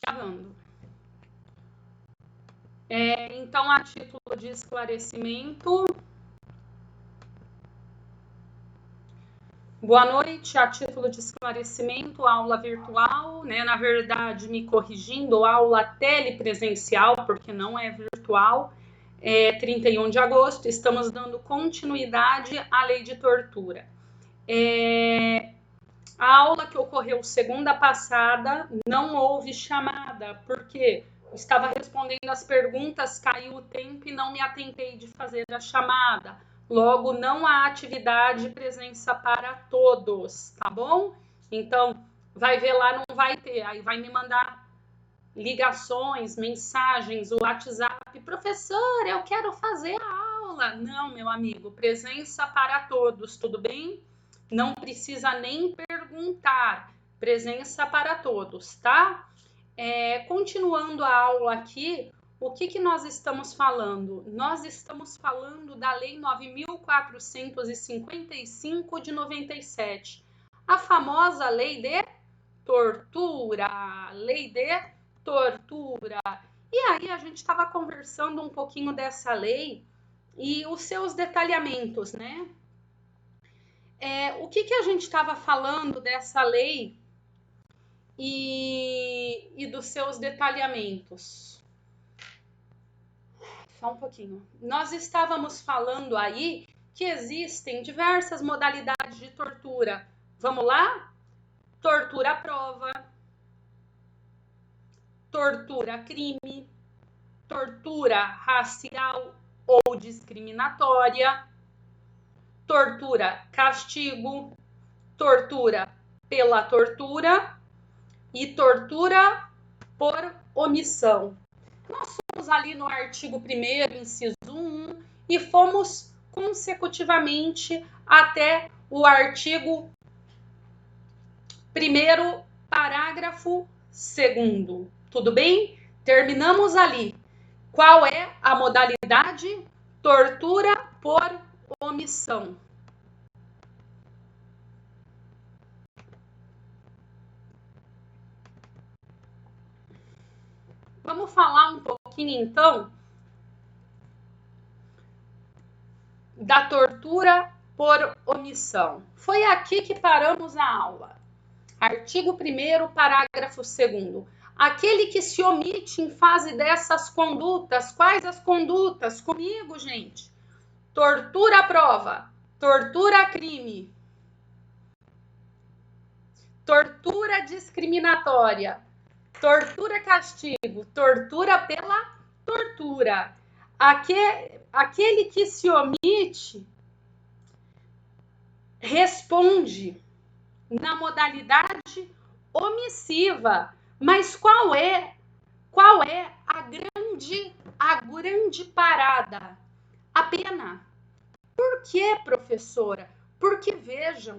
gravando. Então, a título de esclarecimento, boa noite. A título de esclarecimento, aula virtual, né? Na verdade, me corrigindo, aula telepresencial, porque não é virtual. 31 de agosto, estamos dando continuidade à lei de tortura. A aula que ocorreu segunda passada não houve chamada, porque estava respondendo as perguntas, caiu o tempo e não me atentei de fazer a chamada. Logo, não há atividade presença para todos, tá bom? Então, vai ver lá, não vai ter. Aí vai me mandar ligações, mensagens, o WhatsApp. Professor, eu quero fazer a aula. Não, meu amigo, presença para todos, tudo bem? Não precisa nem perguntar, presença para todos, tá? Continuando a aula aqui, o que nós estamos falando? Nós estamos falando da Lei 9.455 de 97, a famosa Lei de Tortura, Lei de Tortura. E aí a gente estava conversando um pouquinho dessa lei e os seus detalhamentos, né? O que a gente estava falando dessa lei e dos seus detalhamentos? Só um pouquinho. Nós estávamos falando aí que existem diversas modalidades de tortura. Vamos lá? Tortura à prova, tortura crime, tortura racial ou discriminatória, tortura castigo, tortura pela tortura e tortura por omissão. Nós fomos ali no artigo 1º, inciso 1, e fomos consecutivamente até o artigo 1º, parágrafo 2º. Tudo bem? Terminamos ali. Qual é a modalidade? Tortura por omissão. Vamos falar um pouquinho, então, da tortura por omissão. Foi aqui que paramos a aula. Artigo 1º, parágrafo 2º. Aquele que se omite em fase dessas condutas. Quais as condutas? Comigo, gente. Tortura à prova, tortura a crime, tortura discriminatória, tortura castigo, tortura pela tortura. Aquele que se omite responde na modalidade omissiva. Mas qual é a grande parada? A pena. Por que, professora? Porque, vejam,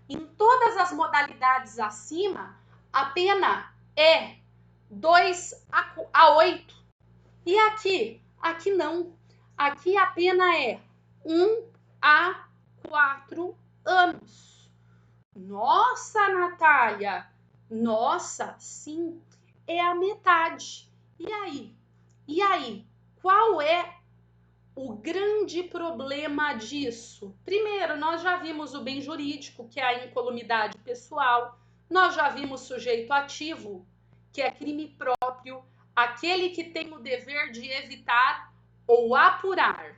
em todas as modalidades acima, a pena é 2 a 8. E aqui? Aqui não. Aqui a pena é 1 a 4 anos. Nossa, Natália! Nossa, sim, é a metade. E aí? Qual é o grande problema disso? Primeiro, nós já vimos o bem jurídico, que é a incolumidade pessoal. Nós já vimos sujeito ativo, que é crime próprio, aquele que tem o dever de evitar ou apurar.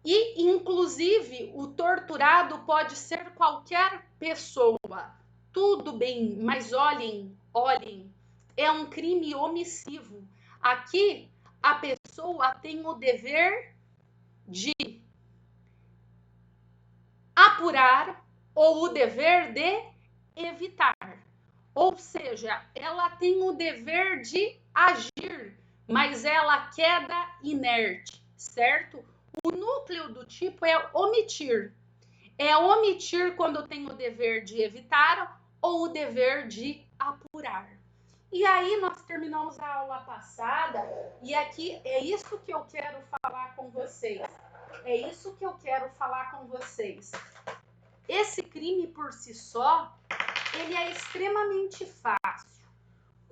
E, inclusive, o torturado pode ser qualquer pessoa. Tudo bem, mas olhem, é um crime omissivo. Aqui, a pessoa tem o dever de apurar ou o dever de evitar. Ou seja, ela tem o dever de agir, mas ela queda inerte, certo? O núcleo do tipo é omitir. É omitir quando tem o dever de evitar ou o dever de apurar. E aí nós terminamos a aula passada e aqui é isso que eu quero falar com vocês. Esse crime por si só, ele é extremamente fácil.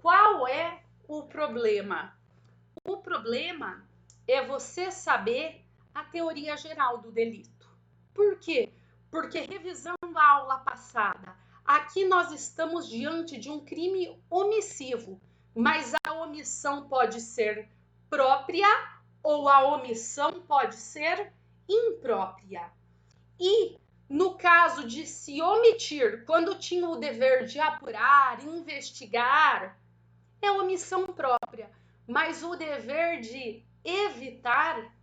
Qual qual é o problema? O problema é você saber a teoria geral do delito. Por quê? Porque revisando a aula passada, aqui nós estamos diante de um crime omissivo, mas a omissão pode ser própria ou a omissão pode ser imprópria. E no caso de se omitir, quando tinha o dever de apurar, investigar, é omissão própria, mas o dever de evitar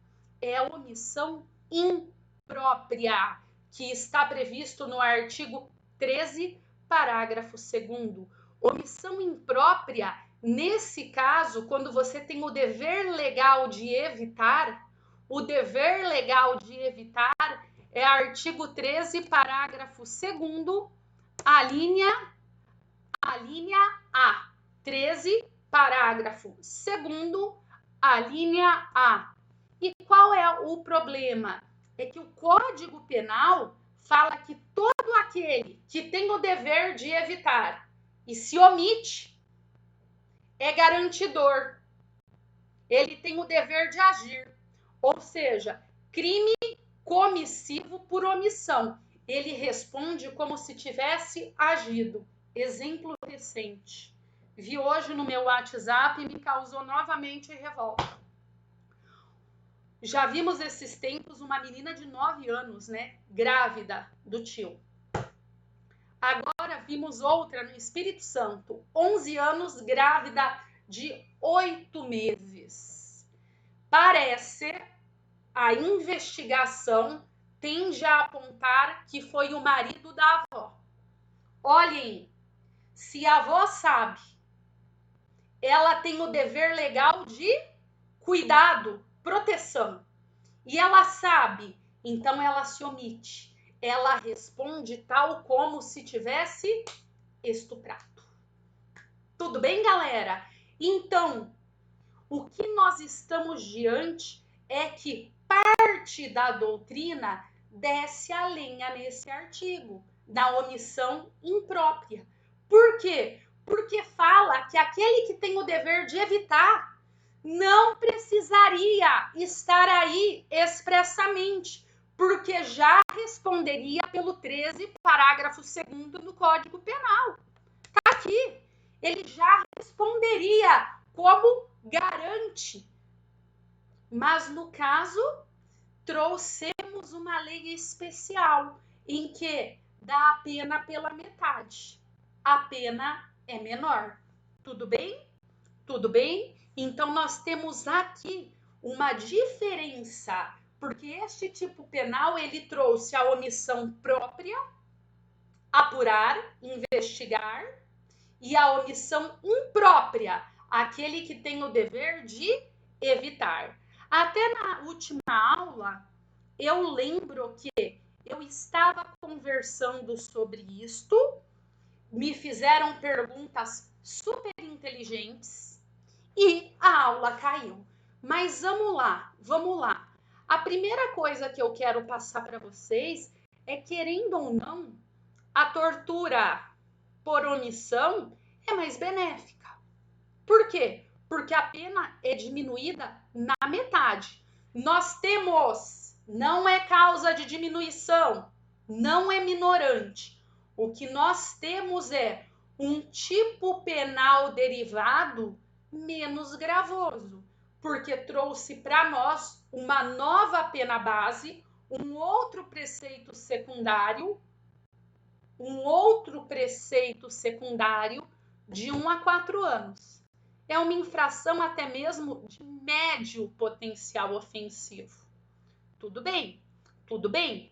é a omissão imprópria, que está previsto no artigo 13, parágrafo 2º. Omissão imprópria, nesse caso, quando você tem o dever legal de evitar, o dever legal de evitar é artigo 13, parágrafo 2º, a linha A. 13, parágrafo 2º, a linha A. E qual é o problema? É que o Código Penal fala que todo aquele que tem o dever de evitar e se omite é garantidor. Ele tem o dever de agir. Ou seja, crime comissivo por omissão. Ele responde como se tivesse agido. Exemplo recente. Vi hoje no meu WhatsApp e me causou novamente revolta. Já vimos esses tempos uma menina de 9 anos, né? Grávida do tio. Agora vimos outra no Espírito Santo, 11 anos, grávida de 8 meses. Parece, a investigação tende a apontar que foi o marido da avó. Olhem, se a avó sabe, ela tem o dever legal de cuidado, proteção. E ela sabe, então ela se omite. Ela responde tal como se tivesse estuprado. Tudo bem, galera? Então, o que nós estamos diante é que parte da doutrina desce a lenha nesse artigo, da omissão imprópria. Por quê? Porque fala que aquele que tem o dever de evitar não precisaria estar aí expressamente, porque já responderia pelo 13, parágrafo 2º do Código Penal. Está aqui. Ele já responderia como garante. Mas, no caso, trouxemos uma lei especial em que dá a pena pela metade. A pena é menor. Tudo bem? Tudo bem? Então, nós temos aqui uma diferença, porque este tipo penal, ele trouxe a omissão própria, apurar, investigar, e a omissão imprópria, aquele que tem o dever de evitar. Até na última aula, eu lembro que eu estava conversando sobre isto, me fizeram perguntas super inteligentes, e a aula caiu. Mas vamos lá. A primeira coisa que eu quero passar para vocês é, querendo ou não, a tortura por omissão é mais benéfica. Por quê? Porque a pena é diminuída na metade. Nós temos, não é causa de diminuição, não é minorante. O que nós temos é um tipo penal derivado menos gravoso, porque trouxe para nós uma nova pena base, um outro preceito secundário de 1 a 4 anos. É uma infração até mesmo de médio potencial ofensivo. Tudo bem? Tudo bem?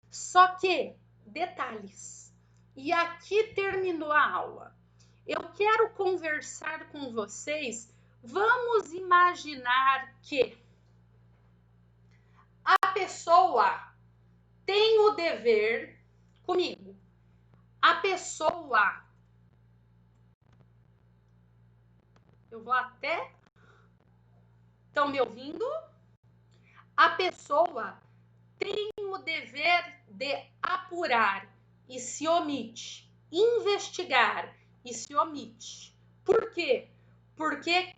Só que, detalhes, e aqui terminou a aula. Eu quero conversar com vocês. Vamos imaginar que a pessoa tem o dever comigo. A pessoa, eu vou até, estão me ouvindo? A pessoa tem o dever de apurar e se omite, investigar e se omite. Por quê? Porque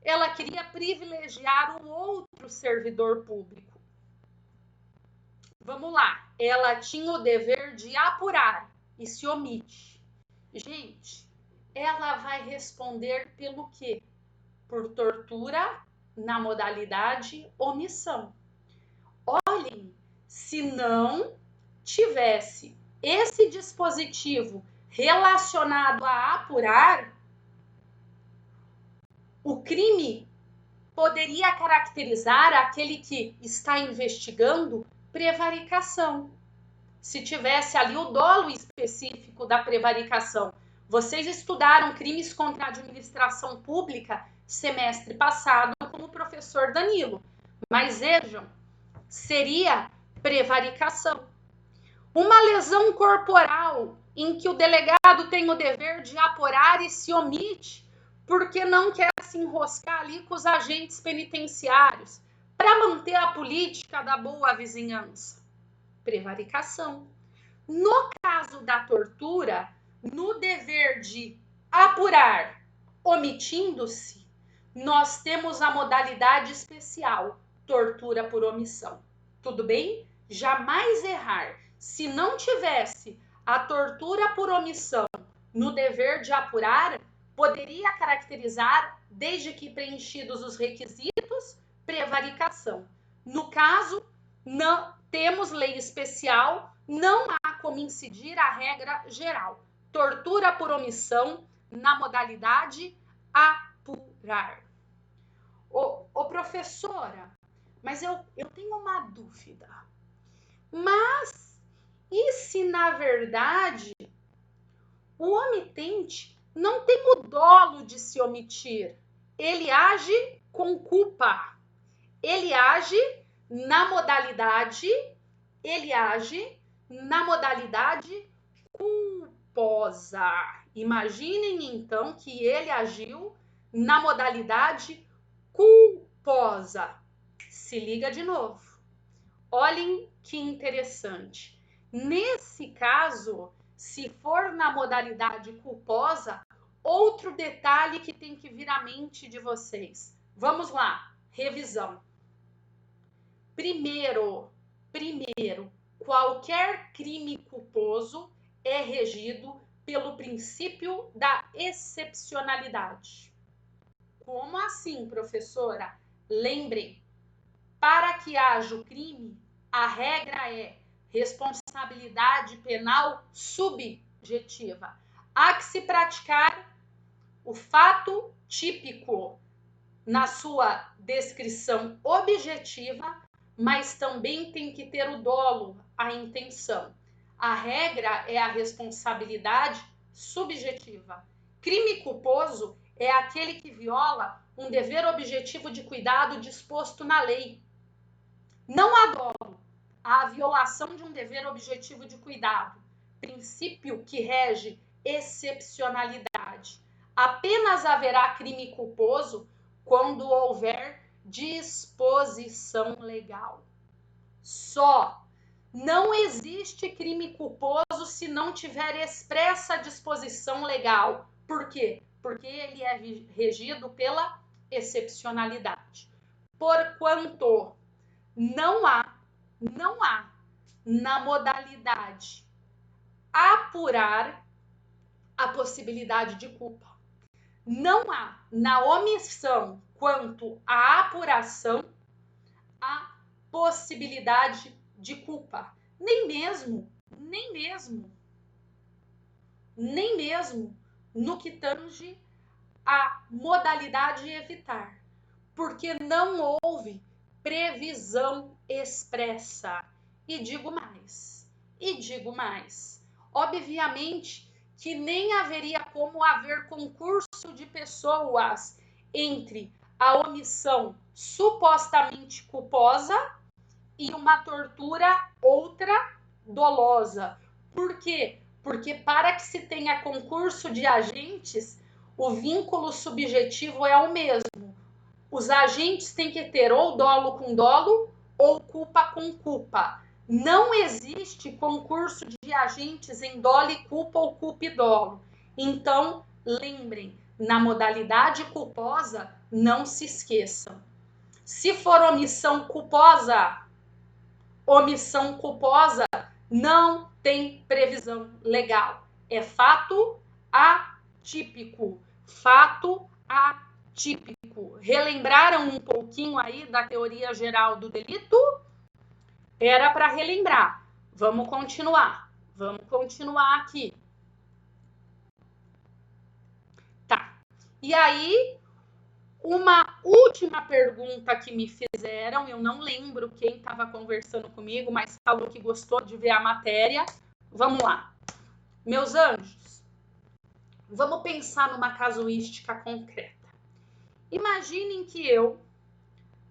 ela queria privilegiar o outro servidor público. Vamos lá. Ela tinha o dever de apurar e se omite. Gente, ela vai responder pelo quê? Por tortura na modalidade omissão. Olhem, se não tivesse esse dispositivo relacionado a apurar, o crime poderia caracterizar aquele que está investigando prevaricação. Se tivesse ali o dolo específico da prevaricação. Vocês estudaram crimes contra a administração pública semestre passado com o professor Danilo. Mas vejam, seria prevaricação. Uma lesão corporal em que o delegado tem o dever de apurar e se omite porque não quer se enroscar ali com os agentes penitenciários para manter a política da boa vizinhança. Prevaricação. No caso da tortura, no dever de apurar, omitindo-se, nós temos a modalidade especial, tortura por omissão. Tudo bem? Jamais errar. Se não tivesse a tortura por omissão no dever de apurar, poderia caracterizar, desde que preenchidos os requisitos, prevaricação. No caso, não temos lei especial, não há como incidir a regra geral. Tortura por omissão na modalidade apurar. Ô professora, mas eu tenho uma dúvida. Mas e se na verdade o omitente não tem o dolo de se omitir? Ele age com culpa. Ele age na modalidade culposa. Imaginem então que ele agiu na modalidade culposa. Se liga de novo. Olhem que interessante. Nesse caso, se for na modalidade culposa, outro detalhe que tem que vir à mente de vocês. Vamos lá, revisão. Primeiro, qualquer crime culposo é regido pelo princípio da excepcionalidade. Como assim, professora? Lembrem, para que haja o crime, a regra é responsabilidade penal subjetiva. Há que se praticar o fato típico na sua descrição objetiva, mas também tem que ter o dolo, a intenção. A regra é a responsabilidade subjetiva. Crime culposo é aquele que viola um dever objetivo de cuidado disposto na lei. Não há dolo, há a violação de um dever objetivo de cuidado, princípio que rege excepcionalidade. Apenas haverá crime culposo quando houver disposição legal. Só. Não existe crime culposo se não tiver expressa disposição legal. Por quê? Porque ele é regido pela excepcionalidade. Porquanto não há na modalidade apurar a possibilidade de culpa. Não há na omissão quanto à apuração a possibilidade de culpa. Nem mesmo no que tange a modalidade evitar. Porque não houve previsão expressa. E digo mais. Obviamente que nem haveria como haver concurso de pessoas entre a omissão supostamente culposa e uma tortura outra dolosa. Por quê? Porque para que se tenha concurso de agentes, o vínculo subjetivo é o mesmo. Os agentes têm que ter ou dolo com dolo ou culpa com culpa. Não existe concurso de agentes em dolo e culpa ou culpa e dolo. Então, lembrem, na modalidade culposa, não se esqueçam. Se for omissão culposa não tem previsão legal. É fato atípico. Fato atípico. Relembraram um pouquinho aí da teoria geral do delito? Era para relembrar. Vamos continuar. Vamos continuar aqui. Tá. E aí, uma última pergunta que me fizeram, eu não lembro quem estava conversando comigo, mas falou que gostou de ver a matéria. Vamos lá. Meus anjos, vamos pensar numa casuística concreta. Imaginem que eu,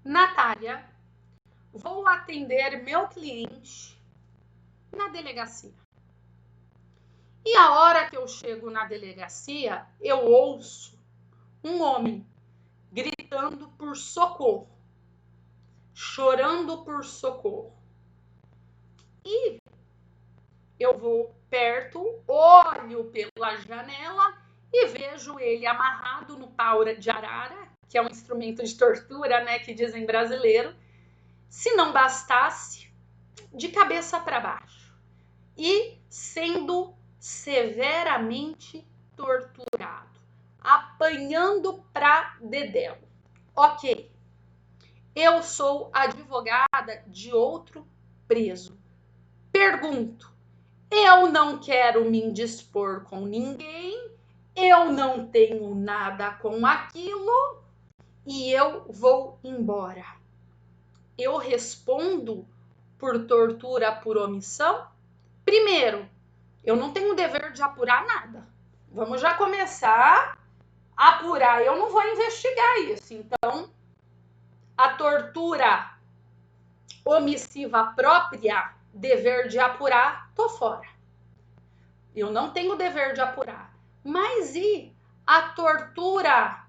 Natália, vou atender meu cliente na delegacia. E a hora que eu chego na delegacia, eu ouço um homem gritando por socorro, chorando por socorro. E eu vou perto, olho pela janela e vejo ele amarrado no pau de arara, que é um instrumento de tortura, né, que dizem brasileiro, se não bastasse, de cabeça para baixo e sendo severamente torturado, apanhando pra dedéu. Ok, eu sou advogada de outro preso. Pergunto, eu não quero me indispor com ninguém, eu não tenho nada com aquilo e eu vou embora. Eu respondo por tortura por omissão? Primeiro, eu não tenho o dever de apurar nada. Vamos já começar a apurar. Eu não vou investigar isso. Então, a tortura omissiva própria, dever de apurar, tô fora. Eu não tenho o dever de apurar. Mas e a tortura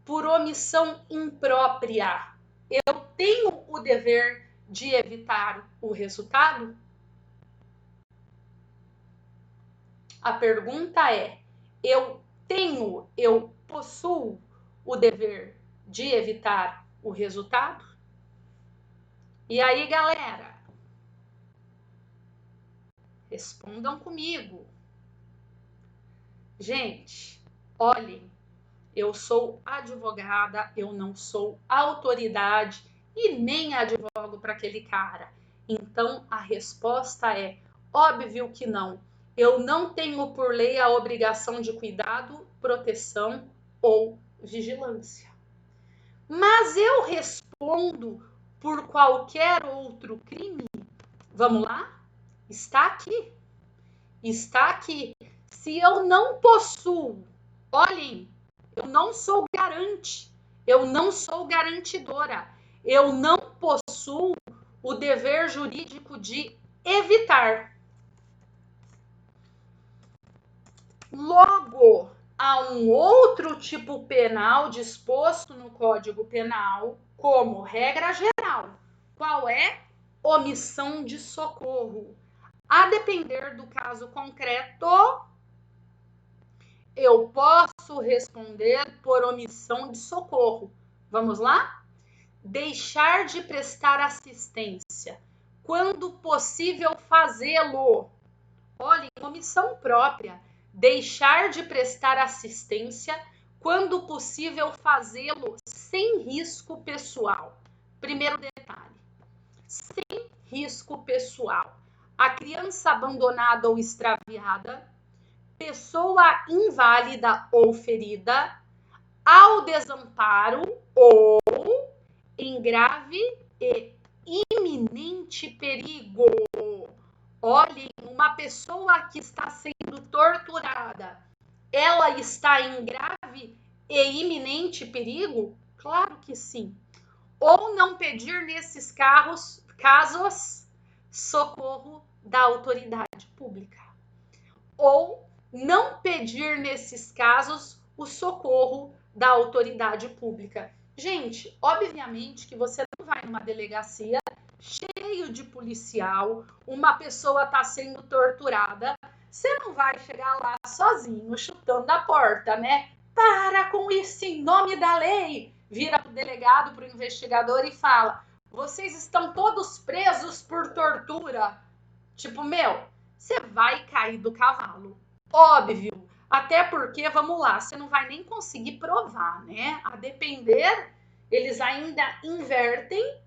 por omissão imprópria? Eu tenho o dever de evitar o resultado? A pergunta é, eu possuo o dever de evitar o resultado? E aí, galera? Respondam comigo. Gente, olhem, eu sou advogada, eu não sou autoridade e nem advogo para aquele cara. Então, a resposta é óbvio que não. Eu não tenho por lei a obrigação de cuidado, proteção ou vigilância. Mas eu respondo por qualquer outro crime? Vamos lá? Está aqui. Está aqui. Se eu não possuo, olhem, eu não sou garante, eu não sou garantidora, eu não possuo o dever jurídico de evitar. Logo, há um outro tipo penal disposto no Código Penal como regra geral. Qual é? Omissão de socorro. A depender do caso concreto, eu posso responder por omissão de socorro. Vamos lá? Deixar de prestar assistência quando possível fazê-lo. Olha, omissão própria. Deixar de prestar assistência quando possível fazê-lo sem risco pessoal. Primeiro detalhe, sem risco pessoal. A criança abandonada ou extraviada, pessoa inválida ou ferida, ao desamparo ou em grave e iminente perigo. Olhem, uma pessoa que está sendo torturada, ela está em grave e iminente perigo? Claro que sim. Ou não pedir nesses casos socorro da autoridade pública. Ou não pedir nesses casos o socorro da autoridade pública. Gente, obviamente que você não vai numa delegacia cheio de policial, uma pessoa está sendo torturada, Você não vai chegar lá sozinho, chutando a porta, né? Para com isso em nome da lei. Vira pro delegado, pro investigador e fala: vocês estão todos presos por tortura. Tipo, meu, você vai cair do cavalo. Óbvio. Até porque, vamos lá, você não vai nem conseguir provar, né? A depender, eles ainda invertem.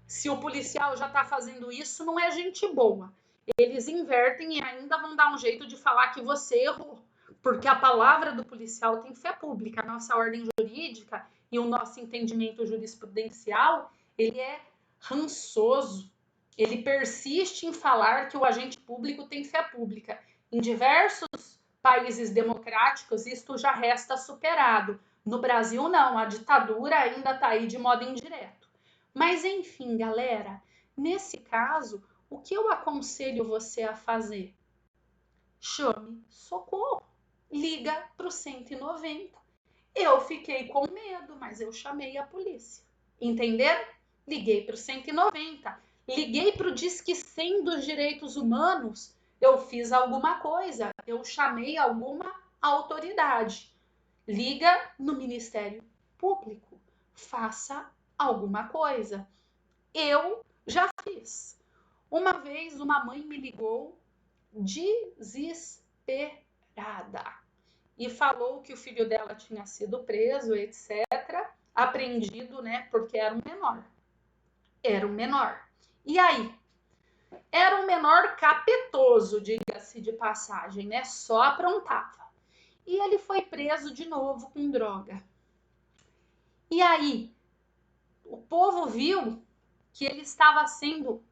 Se o policial já tá fazendo isso, não é gente boa. Eles invertem e ainda vão dar um jeito de falar que você errou. Porque a palavra do policial tem fé pública. A nossa ordem jurídica e o nosso entendimento jurisprudencial, ele é rançoso. Ele persiste em falar que o agente público tem fé pública. Em diversos países democráticos, isto já resta superado. No Brasil, não. A ditadura ainda está aí de modo indireto. Mas, enfim, galera, nesse caso, o que eu aconselho você a fazer? Chame socorro. Liga para o 190. Eu fiquei com medo, mas eu chamei a polícia. Entenderam? Liguei para o 190. Liguei para o Disque 100 dos Direitos Humanos. Eu fiz alguma coisa. Eu chamei alguma autoridade. Liga no Ministério Público. Faça alguma coisa. Eu já fiz. Uma vez uma mãe me ligou desesperada e falou que o filho dela tinha sido preso, etc., apreendido, né, porque era um menor. Era um menor. E aí? Era um menor capetoso, diga-se de passagem, né? Só aprontava. E ele foi preso de novo com droga. E aí? O povo viu que ele estava sendo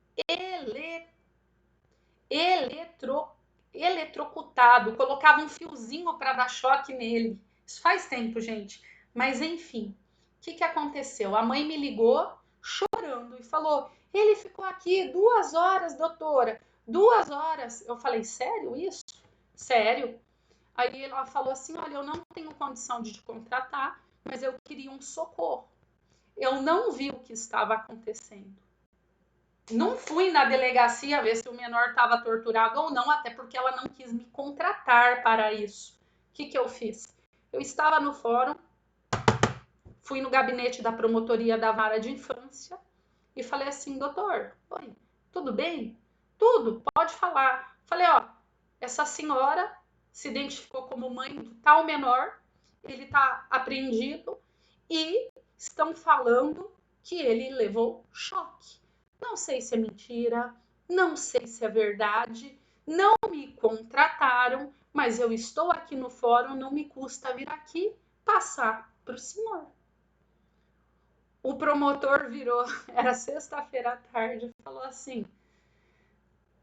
eletrocutado, colocava um fiozinho para dar choque nele. Isso faz tempo, gente. Mas enfim, o que aconteceu? A mãe me ligou chorando e falou: ele ficou aqui 2 horas, doutora. 2 horas. Eu falei: sério isso? Sério? Aí ela falou assim: olha, eu não tenho condição de te contratar, mas eu queria um socorro. Eu não vi o que estava acontecendo. Não fui na delegacia ver se o menor estava torturado ou não, até porque ela não quis me contratar para isso. O que eu fiz? Eu estava no fórum, fui no gabinete da promotoria da vara de infância e falei assim: doutor, oi, tudo bem? Tudo, pode falar. Falei: ó, essa senhora se identificou como mãe do tal menor, ele está apreendido e estão falando que ele levou choque. Não sei se é mentira, não sei se é verdade, não me contrataram, mas eu estou aqui no fórum, não me custa vir aqui passar para o senhor. O promotor virou, era sexta-feira à tarde, e falou assim: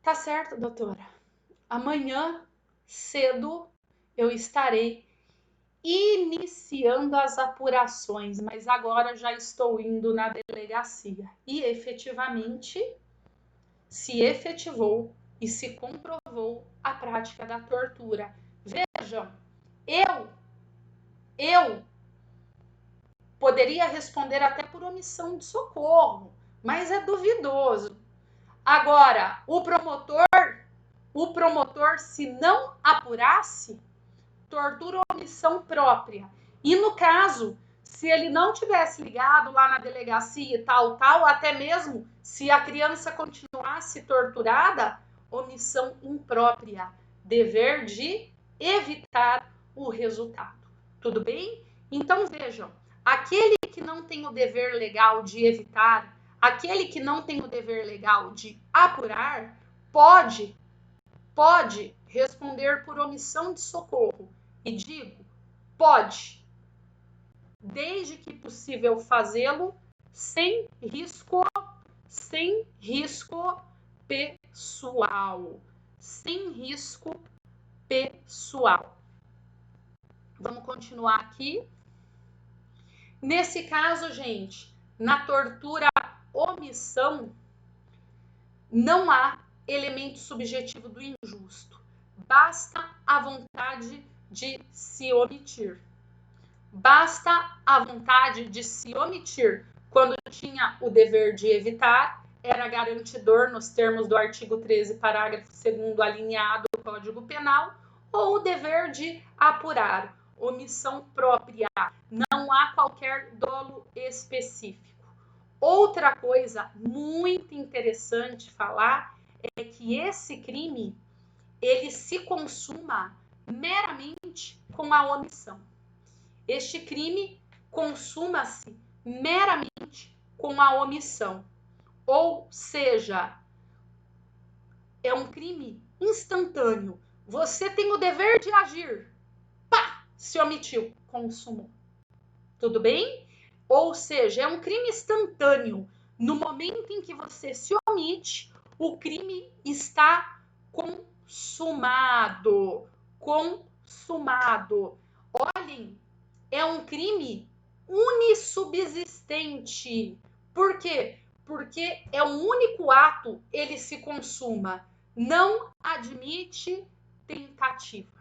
tá certo, doutora, amanhã cedo eu estarei iniciando as apurações, mas agora já estou indo na delegacia. E efetivamente se efetivou e se comprovou a prática da tortura. Vejam, eu poderia responder até por omissão de socorro, mas é duvidoso. Agora, o promotor, se não apurasse, tortura ou omissão própria. E no caso, se ele não tivesse ligado lá na delegacia e tal, até mesmo se a criança continuasse torturada, omissão imprópria, dever de evitar o resultado. Tudo bem? Então vejam, aquele que não tem o dever legal de evitar, aquele que não tem o dever legal de apurar, pode responder por omissão de socorro. E digo, pode, desde que possível fazê-lo sem risco pessoal. Sem risco pessoal. Vamos continuar aqui. Nesse caso, gente, na tortura omissão, não há elemento subjetivo do injusto. Basta a vontade de se omitir. Basta a vontade de se omitir quando tinha o dever de evitar, era garantidor nos termos do artigo 13, parágrafo 2º, alineado do Código Penal, ou o dever de apurar, omissão própria, não há qualquer dolo específico. Outra coisa muito interessante falar é que esse crime, ele se consuma meramente com a omissão. Este crime consuma-se meramente com a omissão. Ou seja, é um crime instantâneo. Você tem o dever de agir. Pá! Se omitiu, consumou. Tudo bem? Ou seja, é um crime instantâneo. No momento em que você se omite, o crime está consumado. Consumado. Olhem, é um crime unissubsistente. Por quê? Porque é um único ato, ele se consuma. Não admite tentativa.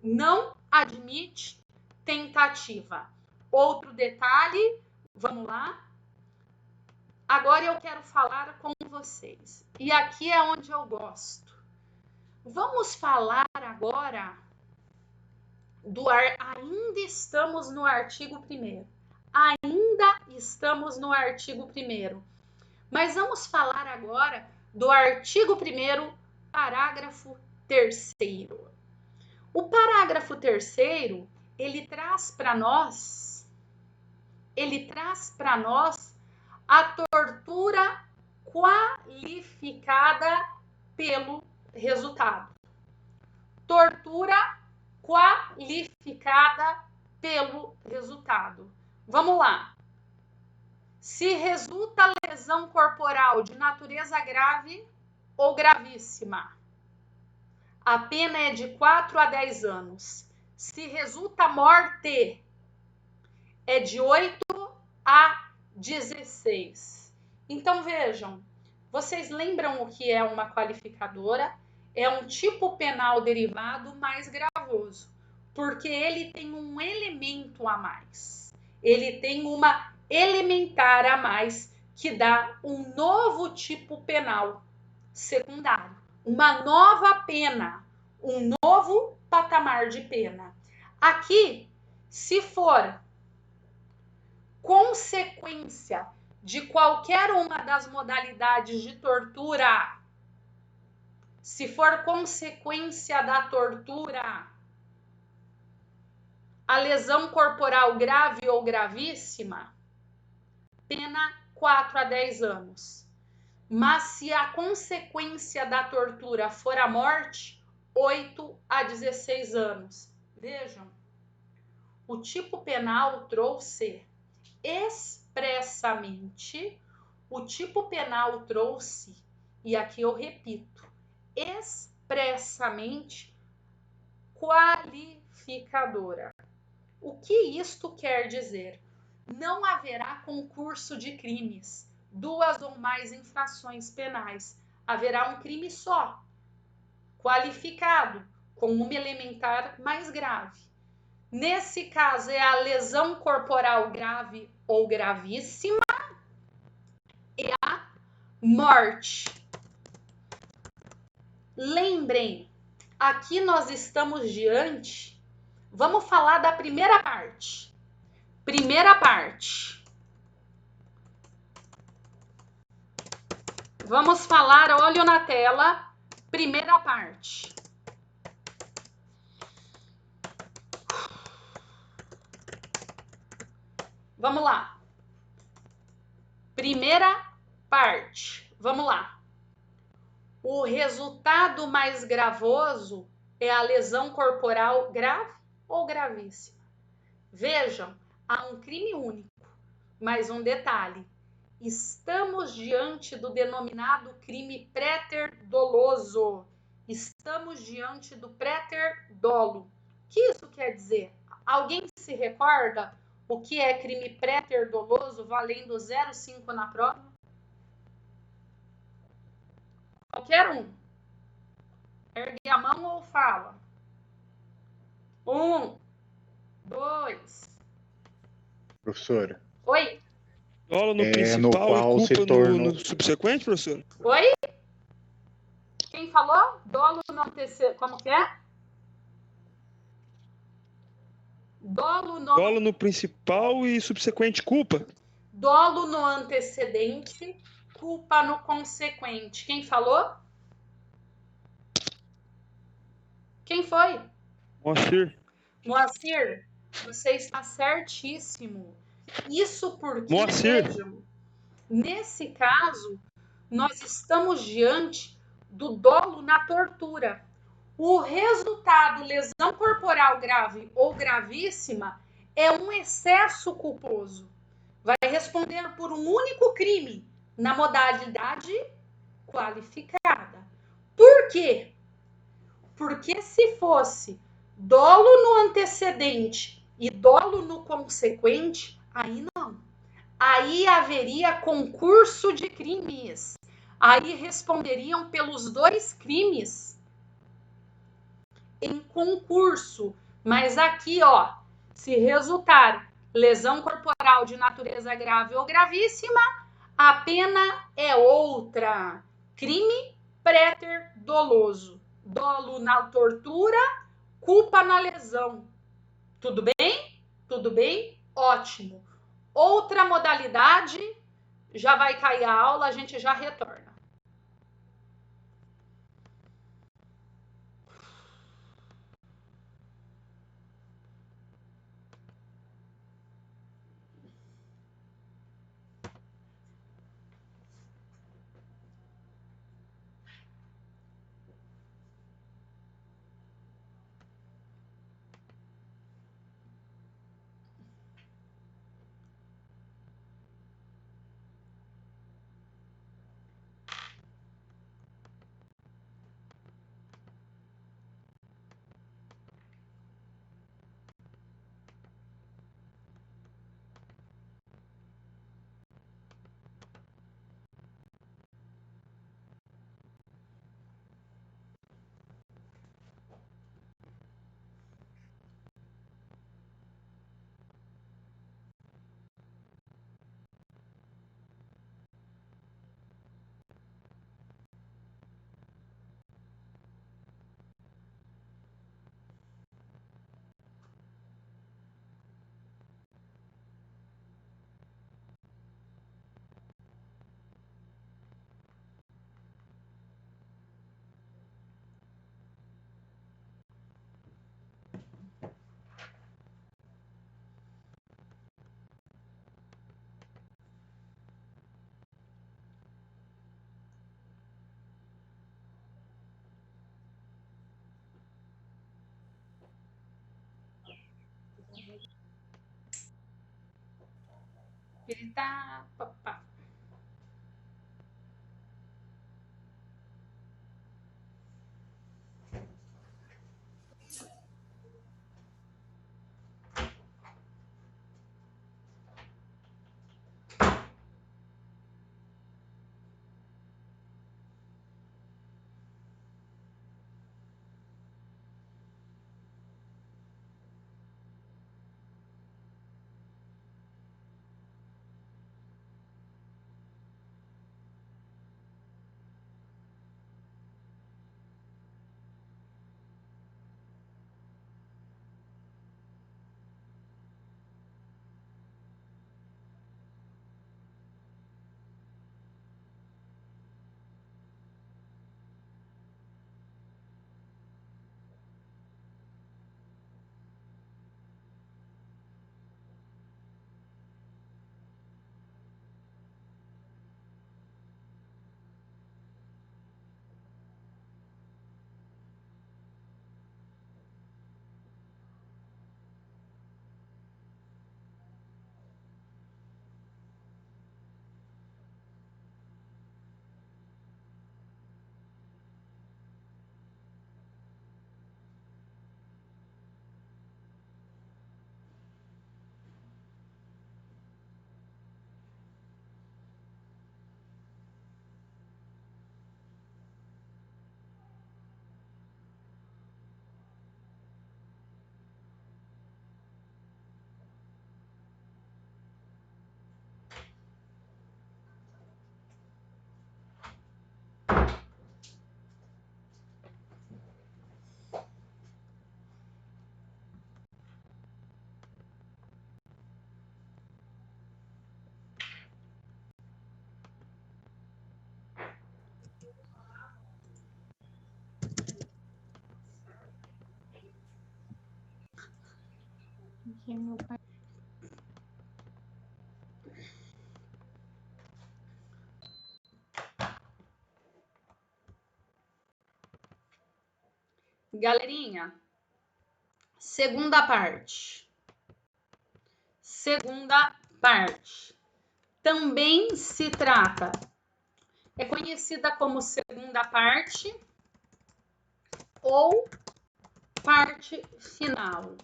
Não admite tentativa. Outro detalhe, vamos lá. Agora eu quero falar com vocês. E aqui é onde eu gosto. Vamos falar agora ainda estamos no artigo 1º. Ainda estamos no artigo 1º. Mas vamos falar agora do artigo 1º, parágrafo 3º. O parágrafo 3º, ele traz para nós a tortura qualificada pelo resultado. Tortura qualificada pelo resultado. Vamos lá. Se resulta lesão corporal de natureza grave ou gravíssima, a pena é de 4 a 10 anos. Se resulta morte, é de 8 a 16. Então, vejam, vocês lembram o que é uma qualificadora? É um tipo penal derivado mais gravoso, porque ele tem um elemento a mais. Ele tem uma elementar a mais que dá um novo tipo penal secundário, uma nova pena, um novo patamar de pena. Aqui, se for consequência de qualquer uma das modalidades de tortura, se for consequência da tortura, a lesão corporal grave ou gravíssima, pena 4 a 10 anos. Mas se a consequência da tortura for a morte, 8 a 16 anos. Vejam, o tipo penal trouxe expressamente, e aqui eu repito, expressamente qualificadora. O que isto quer dizer? Não haverá concurso de crimes, 2 ou mais infrações penais. Haverá um crime só, qualificado, com uma elementar mais grave. Nesse caso, é a lesão corporal grave ou gravíssima e a morte. Lembrem, aqui nós estamos diante, vamos falar da primeira parte. Primeira parte. Vamos falar, olho na tela, primeira parte. Vamos lá. Primeira parte. Vamos lá. O resultado mais gravoso é a lesão corporal grave ou gravíssima. Vejam, há um crime único, mas um detalhe. Estamos diante do denominado crime préter-doloso. Estamos diante do préter-dolo. O que isso quer dizer? Alguém se recorda o que é crime préter-doloso valendo 0,5 na prova? Qualquer um. Ergue a mão ou fala. 1, 2. Professora. Oi. Dolo no no principal e qual se culpa tornou. no subsequente, professor? Oi? Quem falou? Dolo no antecedente. Como que é? Dolo no principal e subsequente culpa. Dolo no antecedente, culpa no consequente. Quem falou? Quem foi? Moacir. Moacir, você está certíssimo. Isso porque, Moacir. vejam, nesse caso, nós estamos diante do dolo na tortura. O resultado, lesão corporal grave ou gravíssima, é um excesso culposo. Vai responder por um único crime na modalidade qualificada. Por quê? Porque se fosse dolo no antecedente e dolo no consequente, aí não. Aí haveria concurso de crimes. Aí responderiam pelos dois crimes em concurso. Mas aqui, ó, se resultar lesão corporal de natureza grave ou gravíssima, a pena é outra. Crime préter doloso. Dolo na tortura, culpa na lesão. Tudo bem? Tudo bem? Ótimo. Outra modalidade, já vai cair a aula, a gente já retorna. Ele tá. Galerinha, segunda parte. Segunda parte. Também se trata, é conhecida como segunda parte ou parte final,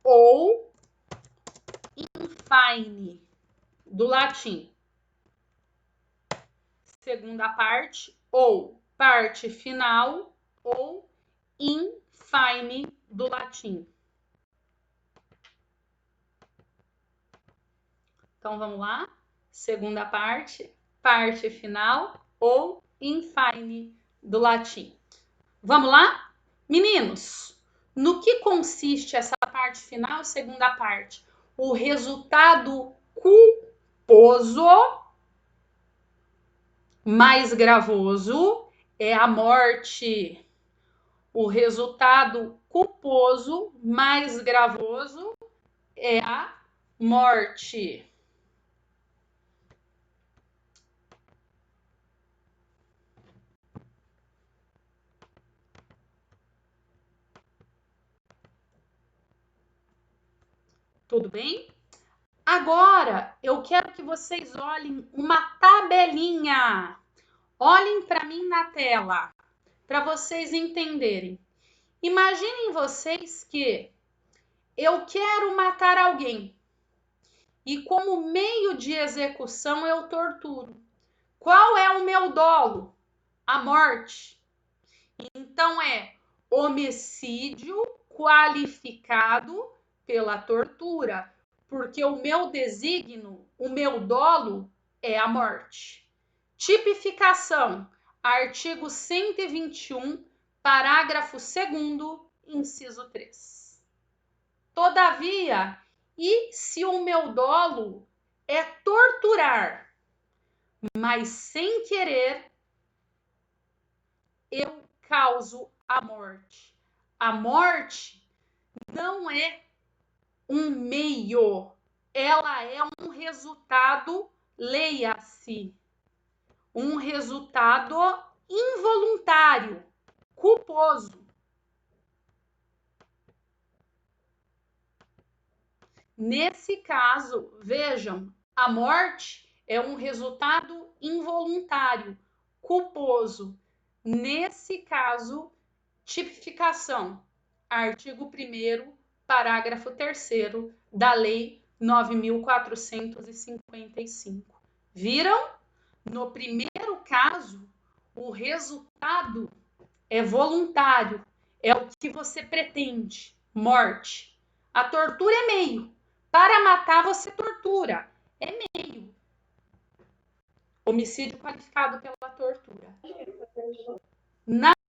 ou infine, do latim. Segunda parte ou parte final ou infine, do latim. Então vamos lá? Segunda parte, parte final ou infine, do latim. Vamos lá? Meninos, no que consiste essa parte final, segunda parte? O resultado culposo mais gravoso é a morte. O resultado culposo mais gravoso é a morte. Tudo bem? Agora, eu quero que vocês olhem uma tabelinha. Olhem para mim na tela, para vocês entenderem. Imaginem vocês que eu quero matar alguém e como meio de execução eu torturo. Qual é o meu dolo? A morte. Então é homicídio qualificado pela tortura, porque o meu desígnio, o meu dolo é a morte. Tipificação, artigo 121, parágrafo 2º, inciso 3. Todavia, e se o meu dolo é torturar, mas sem querer, eu causo a morte. A morte não é um meio, ela é um resultado, leia-se, um resultado involuntário, culposo. Nesse caso, vejam, a morte é um resultado involuntário, culposo. Nesse caso, tipificação, artigo 1º, parágrafo 3º da Lei 9.455. Viram? No primeiro caso, o resultado é voluntário, é o que você pretende, morte. A tortura é meio. Para matar, você tortura, é meio. Homicídio qualificado pela tortura. Na